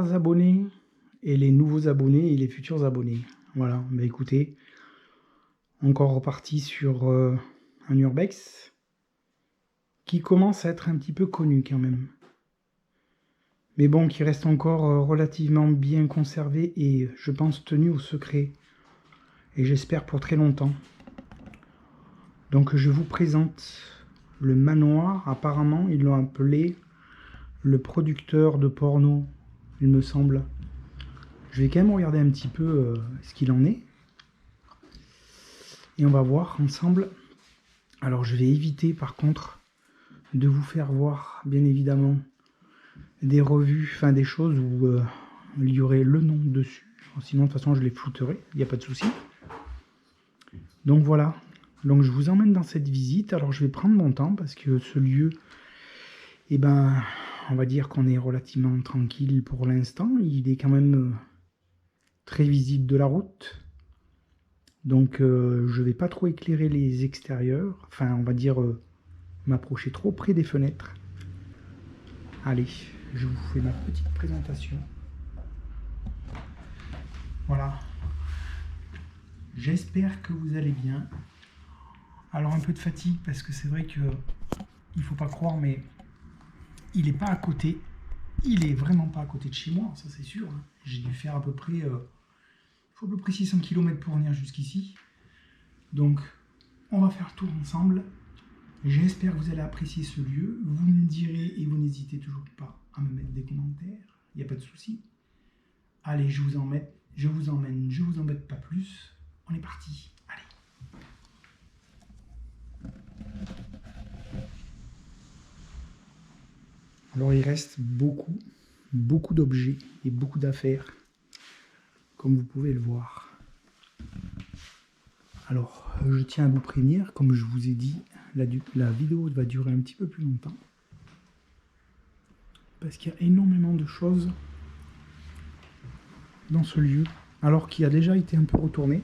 anciens abonnés et les nouveaux abonnés et les futurs abonnés. Voilà, bah écoutez, encore reparti sur un urbex qui commence à être un petit peu connu quand même. Mais bon, qui reste encore relativement bien conservé et je pense tenu au secret. Et j'espère pour très longtemps. Donc je vous présente le manoir. Apparemment, ils l'ont appelé le producteur de porno, il me semble. Je vais quand même regarder un petit peu ce qu'il en est. Et on va voir ensemble. Alors je vais éviter par contre de vous faire voir, bien évidemment, des revues, enfin des choses où il y aurait le nom dessus. Sinon, de toute façon, je les flouterai, il n'y a pas de souci. Donc voilà, donc je vous emmène dans cette visite. Alors je vais prendre mon temps parce que ce lieu, eh ben, on va dire qu'on est relativement tranquille pour l'instant. Il est quand même très visible de la route. Donc je vais pas trop éclairer les extérieurs. Enfin, on va dire m'approcher trop près des fenêtres. Allez, je vous fais ma petite présentation. Voilà. J'espère que vous allez bien. Alors un peu de fatigue parce que c'est vrai que il faut pas croire, mais il n'est pas à côté. Il est vraiment pas à côté de chez moi, ça c'est sûr. J'ai dû faire à peu près, faut à peu près 600 km pour venir jusqu'ici. Donc on va faire le tour ensemble. J'espère que vous allez apprécier ce lieu. Vous me direz et vous n'hésitez toujours pas à me mettre des commentaires. Il n'y a pas de souci. Allez, je vous emmène, je vous embête pas plus. On est parti. Allez. Alors il reste beaucoup d'objets et beaucoup d'affaires, comme vous pouvez le voir. Alors je tiens à vous prévenir, comme je vous ai dit, la vidéo va durer un petit peu plus longtemps. Parce qu'il y a énormément de choses dans ce lieu, alors qu'il a déjà été un peu retourné.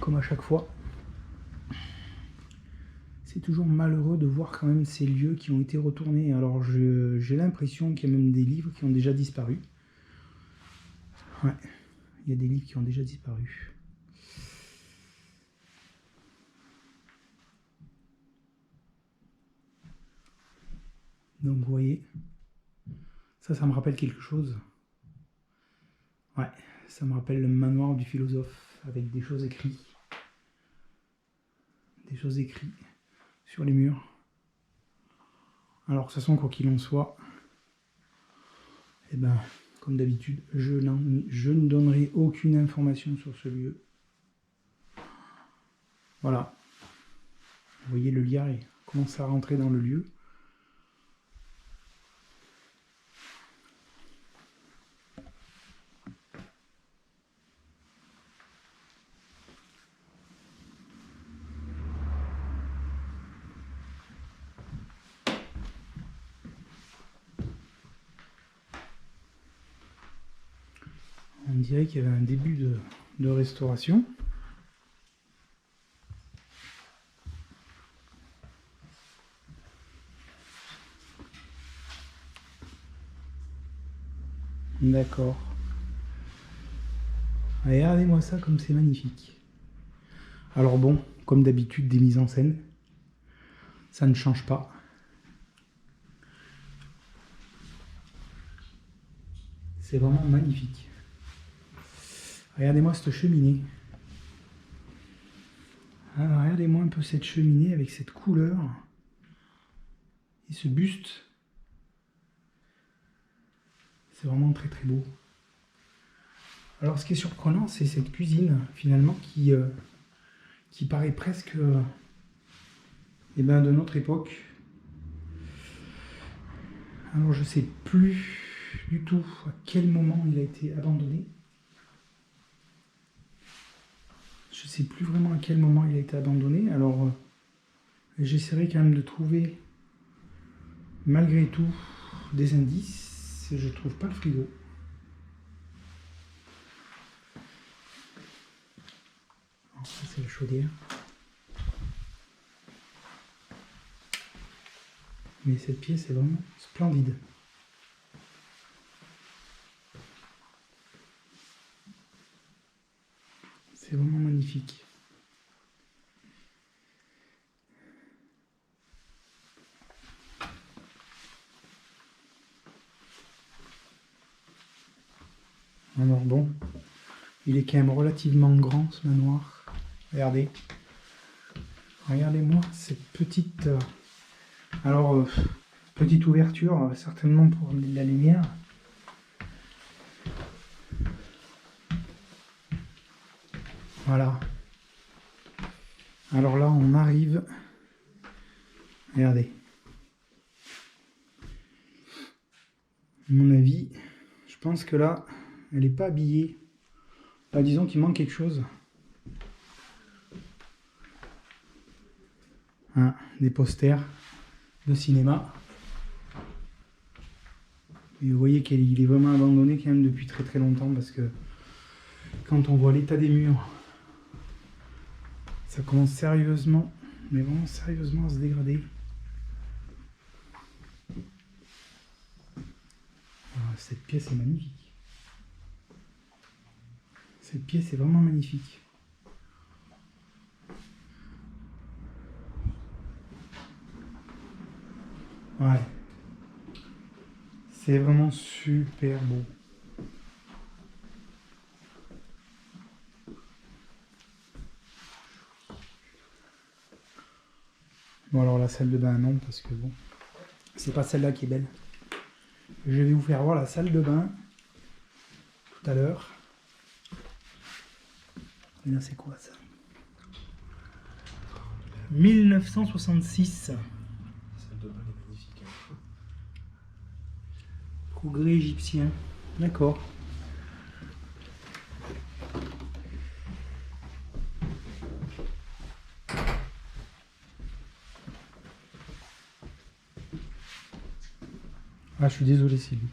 Comme à chaque fois. C'est toujours malheureux de voir quand même ces lieux qui ont été retournés. Alors j'ai l'impression qu'il y a même des livres qui ont déjà disparu. Ouais, il y a des livres qui ont déjà disparu. Donc vous voyez, ça me rappelle quelque chose. Ouais, ça me rappelle le manoir du philosophe avec des choses écrites. Des choses écrites sur les murs. Alors de toute façon, quoi qu'il en soit, eh ben, comme d'habitude, je ne donnerai aucune information sur ce lieu. Voilà. Vous voyez, le liard commence à rentrer dans le lieu. On dirait qu'il y avait un début de restauration. D'accord. Regardez-moi ça comme c'est magnifique. Alors bon, comme d'habitude, des mises en scène. Ça ne change pas. C'est vraiment magnifique. Regardez-moi cette cheminée. Alors, regardez-moi un peu cette cheminée avec cette couleur. Et ce buste. C'est vraiment très très beau. Alors ce qui est surprenant, c'est cette cuisine finalement qui paraît presque eh ben, de notre époque. Alors je sais plus du tout à quel moment il a été abandonné. Je sais plus vraiment à quel moment il a été abandonné. Alors j'essaierai quand même de trouver malgré tout des indices. Je trouve pas le frigo. Alors, ça c'est la chaudière. Mais cette pièce est vraiment splendide. C'est vraiment magnifique. Alors bon, il est quand même relativement grand ce manoir. Regardez. Regardez-moi cette petite... petite ouverture, certainement pour la lumière. Voilà. Alors là, on arrive... Regardez. À mon avis, je pense que là, elle n'est pas habillée. Là, disons qu'il manque quelque chose. Hein, des posters de cinéma. Et vous voyez qu'il est vraiment abandonné quand même depuis très très longtemps parce que quand on voit l'état des murs, ça commence sérieusement, mais vraiment sérieusement à se dégrader. Ah, cette pièce est magnifique. Cette pièce est vraiment magnifique. Ouais. C'est vraiment super beau. Bon alors la salle de bain non parce que bon, c'est pas celle-là qui est belle. Je vais vous faire voir la salle de bain tout à l'heure. Et là c'est quoi ça? 1966. La salle de bain est magnifique. Progrès égyptien. D'accord. Ah, je suis désolé, Sylvie.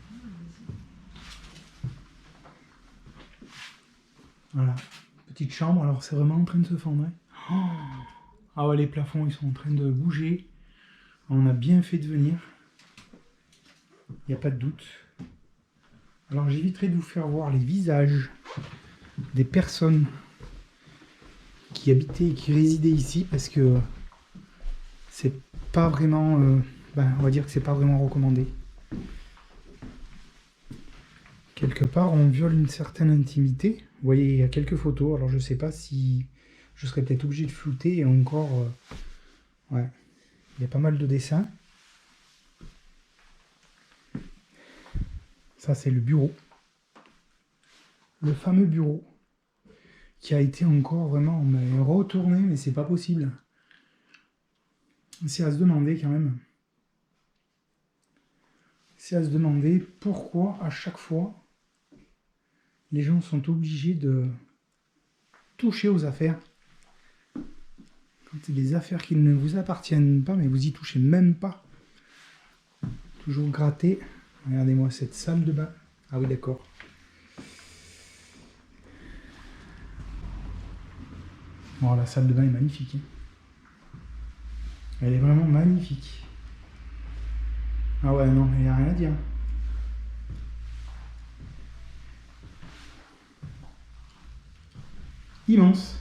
Voilà. Petite chambre, alors c'est vraiment en train de se former. Oh, ah ouais, les plafonds, ils sont en train de bouger. On a bien fait de venir. Il n'y a pas de doute. Alors j'éviterai de vous faire voir les visages des personnes qui habitaient et qui résidaient ici parce que c'est pas vraiment... on va dire que c'est pas vraiment recommandé. Quelque part, on viole une certaine intimité. Vous voyez, il y a quelques photos. Alors, je sais pas si je serais peut-être obligé de flouter. Et encore, ouais, il y a pas mal de dessins. Ça, c'est le bureau. Le fameux bureau qui a été encore vraiment retourné, mais c'est pas possible. C'est à se demander quand même. C'est à se demander pourquoi à chaque fois les gens sont obligés de toucher aux affaires. Quand c'est des affaires qui ne vous appartiennent pas, mais vous y touchez même pas. Toujours gratter. Regardez-moi cette salle de bain. Ah oui, d'accord. Bon, la salle de bain est magnifique. Elle est vraiment magnifique. Ah ouais, non, il n'y a rien à dire. Immense.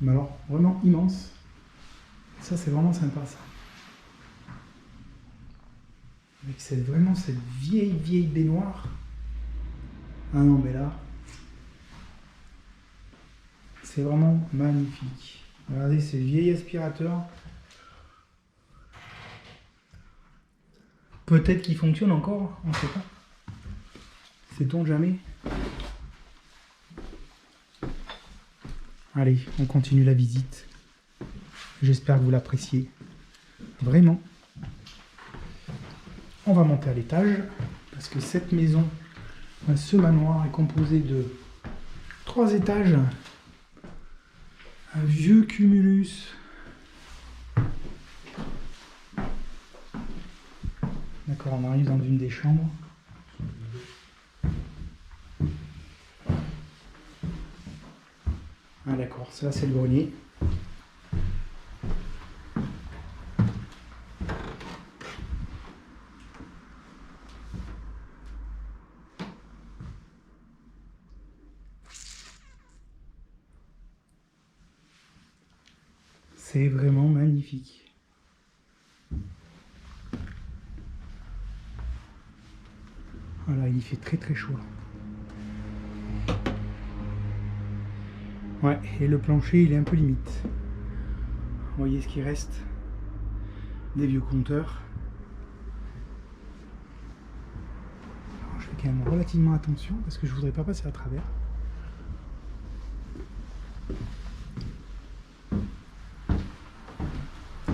Mais alors, vraiment immense. Ça, c'est vraiment sympa, ça. Avec vraiment cette vieille baignoire. Ah non, mais là, c'est vraiment magnifique. Regardez ces vieils aspirateurs. Peut-être qu'ils fonctionnent encore, on ne sait pas. Sait-on jamais? Allez, on continue la visite. J'espère que vous l'appréciez. Vraiment. On va monter à l'étage, parce que cette maison, ce manoir est composé de 3 étages. Un vieux cumulus. D'accord, on arrive dans une des chambres. Ah d'accord, ça c'est le grenier. C'est vraiment magnifique. Voilà, il fait très très chaud là. Ouais, et le plancher il est un peu limite. Vous voyez ce qui reste des vieux compteurs. Alors, je fais quand même relativement attention parce que je voudrais pas passer à travers.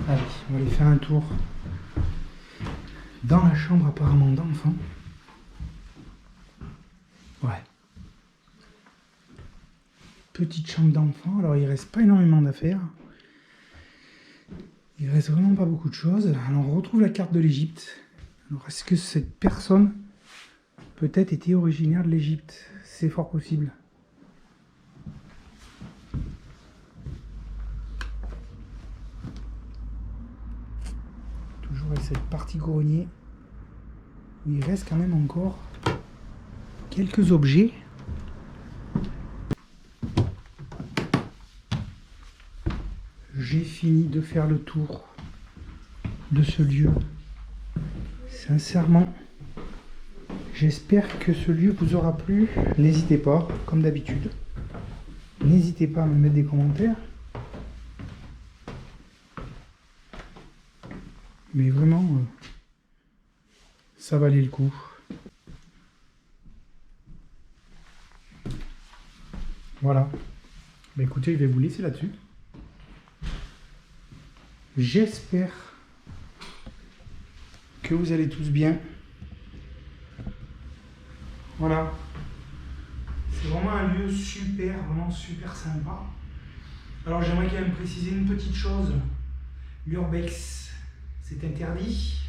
Allez, on va aller faire un tour dans la chambre apparemment d'enfant. Ouais. Petite chambre d'enfant. Alors il reste pas énormément d'affaires. Il reste vraiment pas beaucoup de choses. Alors on retrouve la carte de l'Égypte. Alors est-ce que cette personne peut-être était originaire de l'Égypte? C'est fort possible. Toujours avec cette partie grenier où il reste quand même encore quelques objets. J'ai fini de faire le tour de ce lieu. Sincèrement, j'espère que ce lieu vous aura plu. N'hésitez pas, comme d'habitude, n'hésitez pas à me mettre des commentaires. Mais vraiment, ça valait le coup. Voilà. Bah écoutez, je vais vous laisser là-dessus. J'espère que vous allez tous bien. Voilà. C'est vraiment un lieu super, vraiment super sympa. Alors j'aimerais quand même préciser une petite chose. L'urbex, c'est interdit.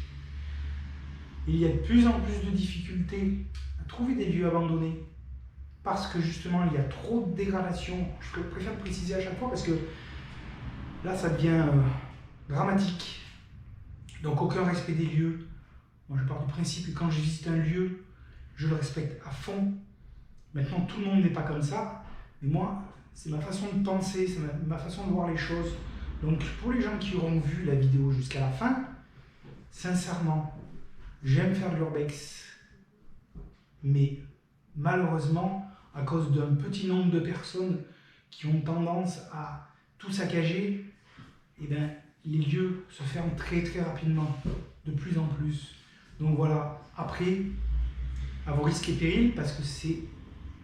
Il y a de plus en plus de difficultés à trouver des lieux abandonnés. Parce que justement, il y a trop de dégradation. Je préfère préciser à chaque fois parce que là, ça devient dramatique. Donc aucun respect des lieux. Moi je pars du principe que quand je visite un lieu, je le respecte à fond. Maintenant tout le monde n'est pas comme ça, mais moi c'est ma façon de penser, c'est ma façon de voir les choses. Donc pour les gens qui auront vu la vidéo jusqu'à la fin, sincèrement, j'aime faire de l'urbex. Mais malheureusement, à cause d'un petit nombre de personnes qui ont tendance à tout saccager, eh ben, les lieux se ferment très très rapidement, de plus en plus. Donc voilà, après, à vos risques et périls, parce que c'est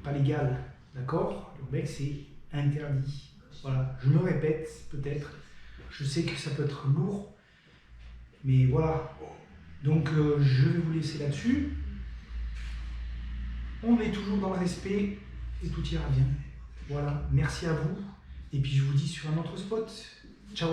pas légal, d'accord? L'urbex c'est interdit. Voilà, je me répète peut-être, je sais que ça peut être lourd, mais voilà. Donc je vais vous laisser là-dessus. On est toujours dans le respect et tout ira bien. Voilà, merci à vous. Et puis je vous dis sur un autre spot. Ciao.